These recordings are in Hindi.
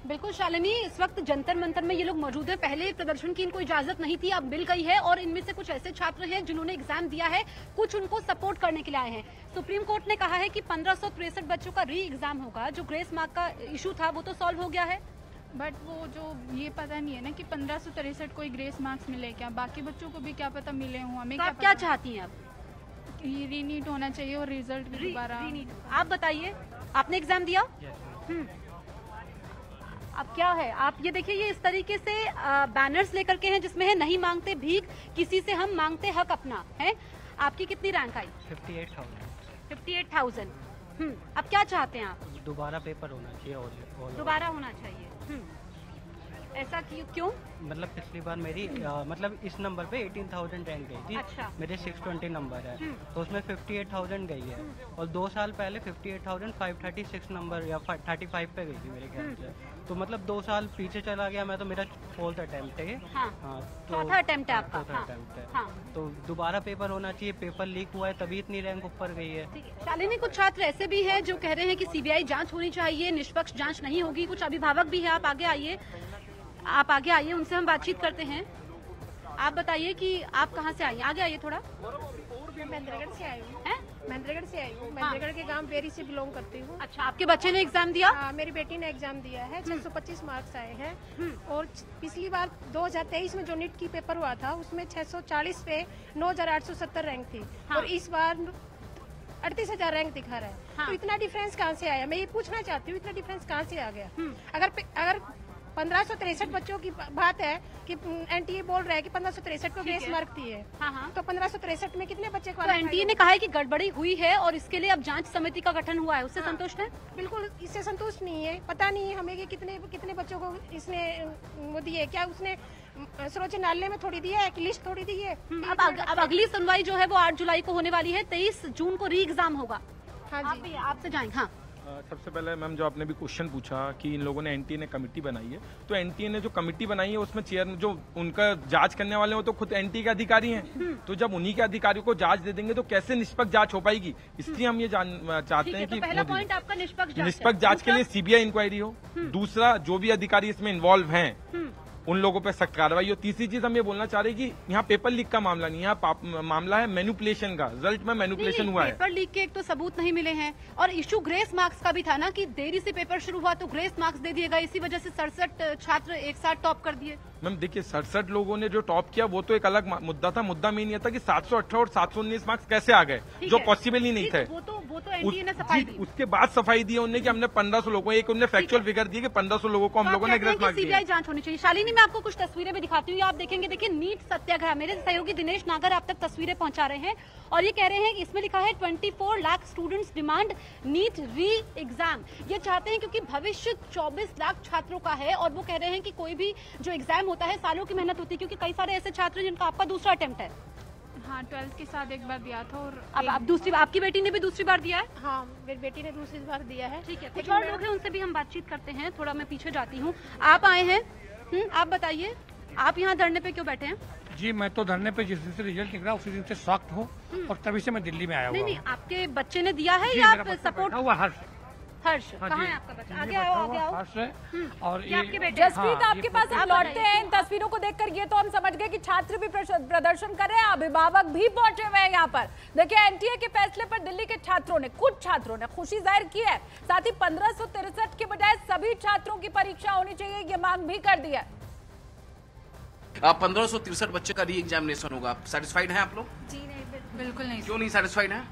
बिल्कुल शालिनी, इस वक्त जंतर मंतर में ये लोग मौजूद हैं। पहले प्रदर्शन की इनको इजाजत नहीं थी, अब मिल गई है और इनमें से कुछ ऐसे छात्र हैं जिन्होंने एग्जाम दिया है, कुछ उनको सपोर्ट करने के लिए आए हैं। सुप्रीम कोर्ट ने कहा है कि 1563 बच्चों का री एग्जाम होगा। जो ग्रेस मार्क का इशू था वो तो सॉल्व हो गया है, बट वो जो ये पता नहीं है ना कि 1563 कोई ग्रेस मार्क्स मिले क्या, बाकी बच्चों को भी क्या पता मिले हों, हमें तो आप क्या चाहती हैं? अब रीनीट होना चाहिए और रिजल्ट भी दोबारा। आप बताइए, आपने एग्जाम दिया? अब क्या है, आप ये देखिए, ये इस तरीके से बैनर्स लेकर के हैं जिसमें है नहीं मांगते भीख, किसी से हम मांगते हक अपना। है आपकी कितनी रैंक आई? 58,000। अब क्या चाहते हैं आप? दोबारा पेपर होना चाहिए और दोबारा होना चाहिए। ऐसा क्यों? मतलब पिछली बार मेरी मतलब इस नंबर पे 18,000 रैंक गई थी। अच्छा। मेरे 620 नंबर है, तो उसमें 58,000 गई है। और 2 साल पहले 58,536 नंबर या 35 पे गई थी मेरे ख्याल से। तो मतलब 2 साल पीछे चला गया मैं, तो मेरा 4th अटेम्प्ट है। हाँ। तो चौथा अटेम्प्ट है आपका। चौथा अटेम्प्ट है। तो दोबारा पेपर होना चाहिए, पेपर लीक हुआ है तभी इतनी रैंक ऊपर गई है। शालिनी, कुछ छात्र ऐसे भी हैं जो कह रहे हैं कि सीबीआई जांच होनी चाहिए, निष्पक्ष जांच नहीं होगी। कुछ अभिभावक भी हैं, आप आगे आइए, उनसे हम बातचीत करते हैं। आप बताइए कि आप कहाँ से आई? आगे आइए थोड़ा। मैं महेंद्रगढ़ से आई हूँ। महेंद्रगढ़ से आई हूँ। महेंद्रगढ़ के गांव बेरी से बिलोंग करती हूँ। अच्छा, आपके बच्चे ने एग्जाम दिया? हाँ, मेरी बेटी ने एग्जाम दिया है। 625 मार्क्स आए हैं। और पिछली बार 2023 में जो नीट की पेपर हुआ था उसमें 640 पे 9,870 रैंक थी। और इस बार 38,000 रैंक दिखा रहा है। तो इतना डिफरेंस कहाँ से आया? मैं ये पूछना चाहती हूँ, इतना डिफरेंस कहाँ से आ गया? अगर 1563 बच्चों की बात है कि एनटीए बोल रहा है कि 1563 को ग्रेस मार्क दिए, तो 1563 में कितने बच्चे को? तो एनटीए ने कहा है कि गड़बड़ी हुई है और इसके लिए अब जांच समिति का गठन हुआ है। उससे संतुष्ट है? बिल्कुल, इससे संतुष्ट नहीं है। पता नहीं है हमें कि कितने बच्चों को इसने वो दिए। क्या उसने सर्वोच्च न्यायालय में थोड़ी दी है, एक लिस्ट थोड़ी दी है? अब अगली सुनवाई जो है वो 8 जुलाई को होने वाली है। 23 जून को री एग्जाम होगा। हाँ जी, आपसे जाएंगे। हाँ, सबसे पहले मैम, जो आपने भी क्वेश्चन पूछा कि इन लोगों ने एनटीए ने कमेटी बनाई है, तो एनटीए ने जो कमेटी बनाई है उसमें चेयर जो उनका जांच करने वाले हो तो खुद एनटीए के अधिकारी हैं। तो जब उन्हीं के अधिकारियों को जांच दे देंगे तो कैसे निष्पक्ष जांच हो पाएगी? इसलिए हम ये चाहते हैं कि पहला पॉइंट आपका निष्पक्ष जांच के लिए सीबीआई इंक्वायरी हो। दूसरा, जो भी अधिकारी इसमें इन्वॉल्व हैं उन लोगों पे सख्त कार्रवाई हो। तीसरी चीज हम ये बोलना चाह रहे हैं कि यहाँ पेपर लीक का मामला नहीं, यहाँ मामला है मैनिपुलेशन का। रिजल्ट में मैनिपुलेशन हुआ है। पेपर लीक के एक तो सबूत नहीं मिले हैं और इशू ग्रेस मार्क्स का भी था ना कि देरी से पेपर शुरू हुआ तो ग्रेस मार्क्स दे दिए गए। इसी वजह से 67 छात्र एक साथ टॉप कर दिए। मैम देखिए, 67 लोगों ने जो टॉप किया वो तो एक अलग मुद्दा था। मुद्दा मेन ये था कि 718 और 719 मार्क्स कैसे आ गए, जो पॉसिबल ही नहीं थे। वो तो एनटीए ने सफाई दी। उसके बाद सफाई दी उन्होंने कि हमने 1500 लोगों, एक उन्होंने फैक्चुअल फिगर दी कि 1500 लोगों को हम लोगों ने ग्रेस मार्क्स दिए। सीबीआई जांच होनी चाहिए। शालिनी, मैं आपको कुछ तस्वीरें भी दिखाती हूँ, आप देखेंगे। देखिए, नीट सत्याग्रह, मेरे सहयोगी दिनेश नागर आप तक तस्वीरें पहुंचा रहे हैं और ये कह रहे हैं, इसमें लिखा है 24 lakh students demand NEET re exam. ये चाहते हैं क्योंकि भविष्य 24 लाख छात्रों का है और वो कह रहे हैं कि कोई भी जो एग्जाम होता है सालों की मेहनत होती है, क्योंकि कई सारे ऐसे छात्र हैं जिनका आपका दूसरा अटेम्प्ट है। हाँ, 12th के साथ एक बार दिया था और अब दूसरी, आपकी बेटी ने भी दूसरी बार दिया है? हाँ, मेरी बेटी ने दूसरी बार दिया है। ठीक है, कुछ और लोग हैं, उनसे भी हम बातचीत करते हैं। थोड़ा मैं पीछे जाती हूँ। आप आए हैं, आप बताइए, आप यहाँ धरने पे क्यों बैठे हैं? जी, मैं तो धरने पे जिस दिन से रिजल्ट निकला उसी दिन से सख्त हूँ और तभी से मैं दिल्ली में आया हुआ हूँ। नहीं, आपके बच्चे ने दिया है या आप सपोर्ट? हर्ष, हाँ, कहाँ है आपका बच्चा? आगे आओ। हर्ष है। और ये आपके बेटे? जसप्रीत, आपके पास हम लौटते हैं। इन तस्वीरों को देखकर ये तो हम समझ गए कि छात्र भी प्रदर्शन कर रहे हैं, अभिभावक भी पहुंचे हुए हैं यहाँ पर। देखिए, एनटीए के फैसले पर दिल्ली के छात्रों ने, कुछ छात्रों ने खुशी जाहिर की है। साथ ही 1563 के बजाय सभी छात्रों की परीक्षा होनी चाहिए, ये मांग भी कर दी है। 1563 बच्चे का री एग्जामिनेशन होगा। सेटिस्फाइड हैं आप लोग? जी नहीं, बिल्कुल नहीं। क्यों नहीं सेटिस्फाइड हैं?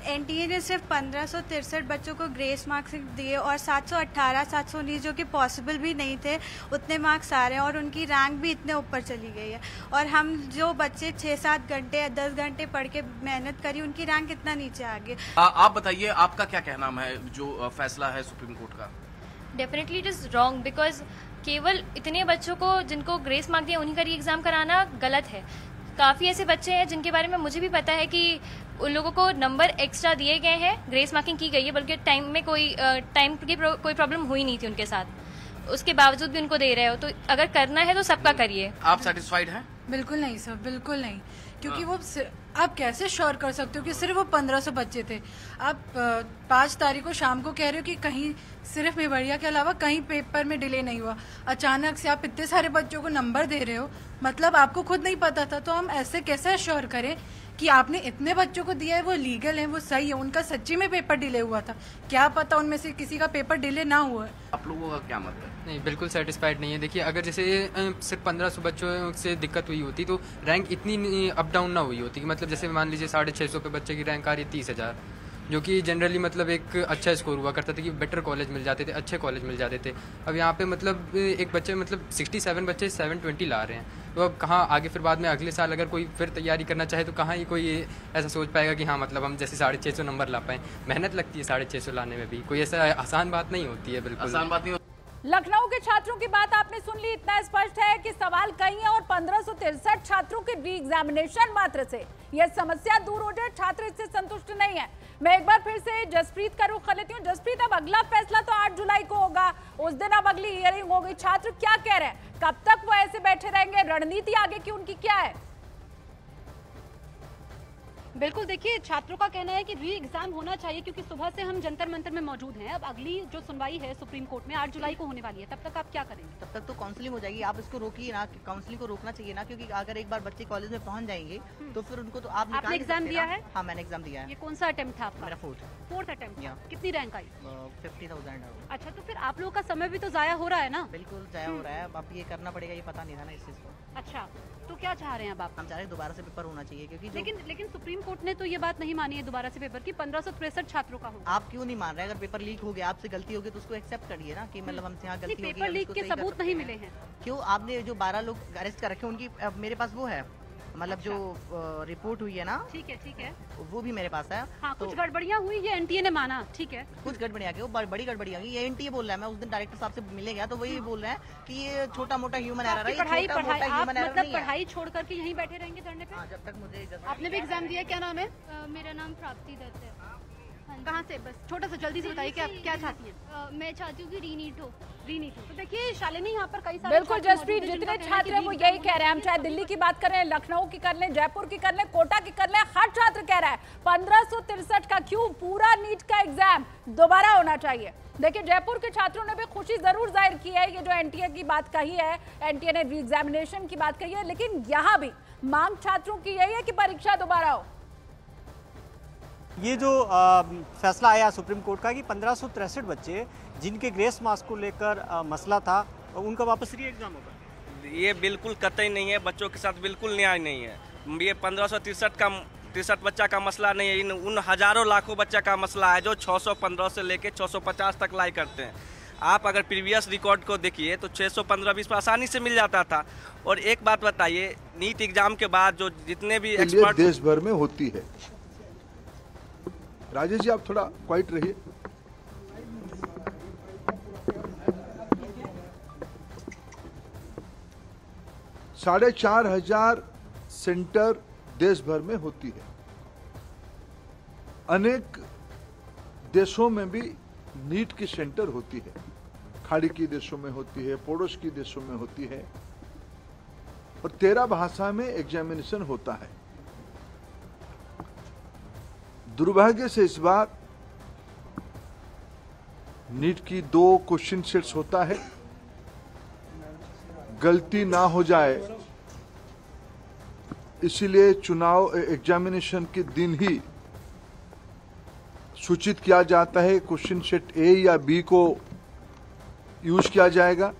एनटीए ने सिर्फ 1563 बच्चों को ग्रेस मार्क्स दिए और 718, 719 जो कि पॉसिबल भी नहीं थे, उतने मार्क्स आ रहे हैं और उनकी रैंक भी इतने ऊपर चली गई है। और हम जो बच्चे 6-7 घंटे 10 घंटे पढ़ के मेहनत करी, उनकी रैंक इतना नीचे आ गई। आप बताइए, आपका क्या कहना है जो फैसला है सुप्रीम कोर्ट का? Definitely it is wrong, because केवल इतने बच्चों को जिनको ग्रेस मार्क दिया उन्हीं का री एग्ज़ाम कराना गलत है। काफ़ी ऐसे बच्चे हैं जिनके बारे में मुझे भी पता है कि उन लोगों को नंबर एक्स्ट्रा दिए गए हैं, ग्रेस मार्किंग की गई है, बल्कि टाइम में कोई प्रॉब्लम हुई नहीं थी उनके साथ, उसके बावजूद भी उनको दे रहे हो। तो अगर करना है तो सबका करिए। आप सेटिस्फाइड हैं? बिल्कुल नहीं सर, बिल्कुल नहीं। क्योंकि वो आप कैसे श्योर कर सकते हो कि सिर्फ वो 1500 बच्चे थे। आप 5 तारीख को शाम को कह रहे हो कि कहीं सिर्फ मेवड़िया के अलावा कहीं पेपर में डिले नहीं हुआ, अचानक से आप इतने सारे बच्चों को नंबर दे रहे हो, मतलब आपको खुद नहीं पता था। तो हम ऐसे कैसे श्योर करें कि आपने इतने बच्चों को दिया है, वो लीगल है, वो सही है, उनका सच्ची में पेपर डिले हुआ था, क्या पता उनमें से किसी का पेपर डिले ना हुआ है। आप लोगों का क्या मतलब? नहीं, बिल्कुल सेटिस्फाइड नहीं है। देखिए, अगर जैसे सिर्फ 1500 बच्चों से दिक्कत हुई होती तो रैंक इतनी अप डाउन ना हुई होती कि मतलब जैसे मान लीजिए 650 पे बच्चे की रैंक आ रही 30,000, जो कि जनरली मतलब एक अच्छा स्कोर हुआ करता था कि बेटर कॉलेज मिल जाते थे, अच्छे कॉलेज मिल जाते थे। अब यहाँ पे मतलब एक बच्चे मतलब 67 बच्चे 720 ला रहे हैं, तो अब कहाँ आगे फिर बाद में अगले साल अगर कोई फिर तैयारी करना चाहे तो कहाँ ही कोई ऐसा सोच पाएगा कि हाँ मतलब हम जैसे 650 नंबर ला पाएँ। मेहनत लगती है 650 लाने में भी, कोई ऐसा आसान बात नहीं होती है। बिल्कुल आसान बात नहीं। लखनऊ के छात्रों की बात आपने सुन ली। इतना स्पष्ट है कि सवाल कहीं है और 1563 छात्रों के री एग्जामिनेशन मात्र से यह समस्या दूर हो जाए, छात्र इससे संतुष्ट नहीं है। मैं एक बार फिर से जसप्रीत का रुख कर लेती हूँ। जसप्रीत, अब अगला फैसला तो 8 जुलाई को होगा, उस दिन अब अगली हियरिंग होगी। छात्र क्या कह रहे हैं, कब तक वो ऐसे बैठे रहेंगे, रणनीति आगे की उनकी क्या है? बिल्कुल, देखिए छात्रों का कहना है कि री एग्जाम होना चाहिए, क्योंकि सुबह से हम जंतर मंतर में मौजूद हैं। अब अगली जो सुनवाई है सुप्रीम कोर्ट में 8 जुलाई को होने वाली है, तब तक आप क्या करेंगे? तब तक तो काउंसलिंग हो जाएगी, आप इसको रोकिए ना, काउंसलिंग को रोकना चाहिए ना, क्योंकि अगर एक बार बच्चे कॉलेज में पहुंच जाएंगे तो फिर उनको तो आप आपने एग्जाम दिया है? हाँ, मैंने एग्जाम दिया है। ये कौन सा अटेम्प्ट था आपका? मेरा फोर्थ अटेम्प्ट। कितनी रैंक आई? 50,000। अच्छा, तो फिर आप लोगों का समय भी तो जाया हो रहा है ना? बिल्कुल जाया हो रहा है, अब ये करना पड़ेगा, ये पता नहीं था ना इस चीज को। अच्छा, तो क्या चाह रहे हैं अब आप? हम चाह रहे हैं दोबारा से पेपर होना चाहिए, क्योंकि लेकिन सुप्रीम कोर्ट ने तो ये बात नहीं मानी है दोबारा से पेपर की, 1563 छात्रों का होगा। आप क्यों नहीं मान रहे? अगर पेपर लीक हो गया, आपसे गलती होगी तो उसको एक्सेप्ट करिए ना कि मतलब हमसे यहाँ गलती हो गई। पेपर लीक के सबूत नहीं मिले हैं। क्यों? आपने जो 12 लोग अरेस्ट कर रखे उनकी मेरे पास वो है, मतलब जो रिपोर्ट हुई है ना। ठीक है, वो भी मेरे पास है। हाँ, कुछ गड़बड़ियाँ हुई, ये एनटीए ने माना। ठीक है, कुछ गड़बड़ियाँ की, वो बड़ी गड़बड़ियाँ की, ये एनटीए बोल रहा है। मैं उस दिन डायरेक्टर साहब से मिले गया तो वही बोल रहे हैं कि ये छोटा मोटा ह्यूमन एरर है। पढ़ाई छोड़ करके यहीं बैठे रहेंगे धरने पे? जब तक मुझे। आपने भी एग्जाम दिया, क्या नाम है? मेरा नाम प्राप्ति दत्त है। कहाँ से? बस छोटा सा जल्दी से बताइए कि आप क्या चाहती हैं? मैं चाहती हूँ कि रीनीट हो। तो देखिए शालिनी, यहाँ पर कई सारे बिल्कुल जसप्रीत, जितने छात्र हैं वो यही कह रहे हैं। हम चाहे दिल्ली की बात करें, लखनऊ की कर लें, जयपुर की कर लें, कोटा की कर लें, हर छात्र कह रहा है 1563 का क्यों, पूरा नीट का एग्जाम दोबारा होना चाहिए। देखिए, जयपुर के छात्रों ने भी खुशी जरूर जाहिर की है, ये जो एनटीए की बात कही है, एनटीए ने री एग्जामिनेशन की बात कही है, लेकिन यहाँ भी मांग छात्रों की यही है कि परीक्षा दोबारा हो। ये जो फैसला आया सुप्रीम कोर्ट का कि 1563 बच्चे जिनके ग्रेस मार्क्स को लेकर मसला था, उनका वापस री एग्जाम होगा, ये बिल्कुल कतई नहीं है। बच्चों के साथ बिल्कुल न्याय नहीं है। ये 1563 बच्चा का मसला नहीं है, उन हजारों लाखों बच्चा का मसला है जो 615 से लेके 650 तक लाई करते हैं। आप अगर प्रीवियस रिकॉर्ड को देखिए तो 615-20 पर आसानी से मिल जाता था। और एक बात बताइए, नीट एग्जाम के बाद जो जितने भी एक्सपर्ट देश भर में होती है। राजेश जी, आप थोड़ा क्वाइट रहिए। साढ़े 4,500 सेंटर देश भर में होती है। अनेक देशों में भी नीट की सेंटर होती है, खाड़ी के देशों में होती है, पड़ोस के देशों में होती है, और 13 भाषा में एग्जामिनेशन होता है। दुर्भाग्य से इस बार नीट की 2 क्वेश्चन सेट्स होता है, गलती ना हो जाए इसीलिए चुनाव एग्जामिनेशन के दिन ही सूचित किया जाता है क्वेश्चन सेट ए या बी को यूज किया जाएगा,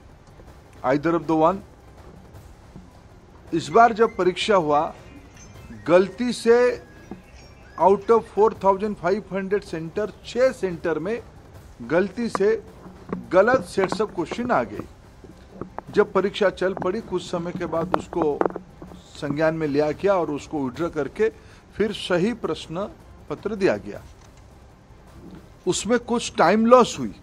आइदर ऑफ द वन। इस बार जब परीक्षा हुआ, गलती से आउट ऑफ 4,500 सेंटर 6 सेंटर में गलती से गलत सेट्स ऑफ क्वेश्चन आ गए। जब परीक्षा चल पड़ी, कुछ समय के बाद उसको संज्ञान में लिया गया और उसको विड्रॉ करके फिर सही प्रश्न पत्र दिया गया। उसमें कुछ टाइम लॉस हुई।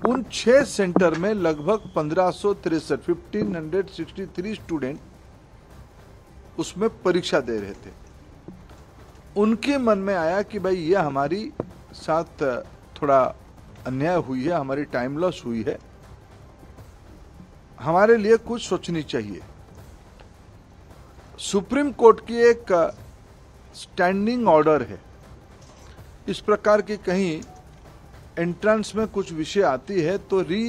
उन 6 सेंटर में लगभग 1563 स्टूडेंट उसमें परीक्षा दे रहे थे। उनके मन में आया कि भाई ये हमारी साथ थोड़ा अन्याय हुई है, हमारी टाइम लॉस हुई है, हमारे लिए कुछ सोचनी चाहिए। सुप्रीम कोर्ट की एक स्टैंडिंग ऑर्डर है। इस प्रकार की कहीं एंट्रेंस में कुछ विषय आती है तो री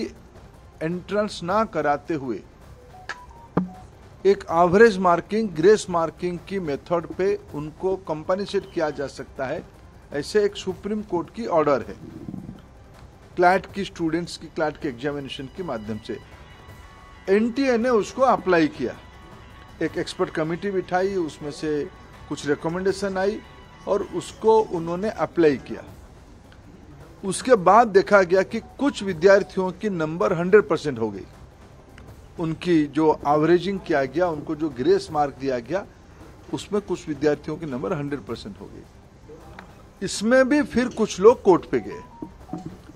एंट्रेंस ना कराते हुए एक एवरेज मार्किंग, ग्रेस मार्किंग की मेथड पे उनको कंपनसेट किया जा सकता है। ऐसे एक सुप्रीम कोर्ट की ऑर्डर है क्लैट की स्टूडेंट्स की क्लैट के एग्जामिनेशन के माध्यम से। एनटीए ने उसको अप्लाई किया, एक एक्सपर्ट कमेटी बिठाई, उसमें से कुछ रिकमेंडेशन आई और उसको उन्होंने अप्लाई किया। उसके बाद देखा गया कि कुछ विद्यार्थियों की नंबर 100% हो गई, उनकी जो एवरेजिंग किया गया, उनको जो ग्रेस मार्क दिया गया, उसमें कुछ विद्यार्थियों की नंबर 100% हो गई। इसमें भी फिर कुछ लोग कोर्ट पे गए।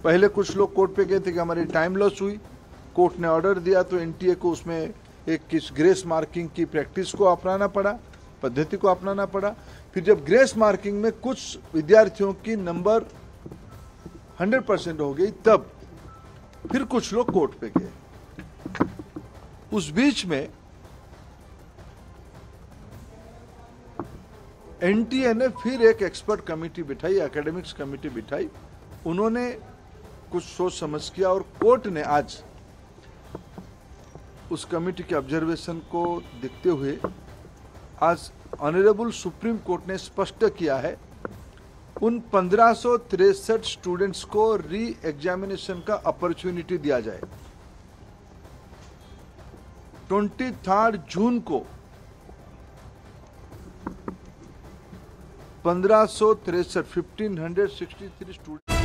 पहले कुछ लोग कोर्ट पे गए थे कि हमारी टाइम लॉस हुई, कोर्ट ने ऑर्डर दिया तो एनटीए को उसमें एक किस ग्रेस मार्किंग की प्रैक्टिस को अपनाना पड़ा, पद्धति को अपनाना पड़ा। फिर जब ग्रेस मार्किंग में कुछ विद्यार्थियों की नंबर 100% हो गई, तब फिर कुछ लोग कोर्ट पे गए। उस बीच में एनटीए ने फिर एक एक्सपर्ट कमेटी बिठाई, एकेडमिक्स कमेटी बिठाई। उन्होंने कुछ सोच समझ किया और कोर्ट ने आज उस कमेटी के ऑब्जर्वेशन को देखते हुए आज ऑनरेबल सुप्रीम कोर्ट ने स्पष्ट किया है उन 1563 स्टूडेंट्स को री एग्जामिनेशन का अपॉर्चुनिटी दिया जाए। 23 जून को 1563 1563 स्टूडेंट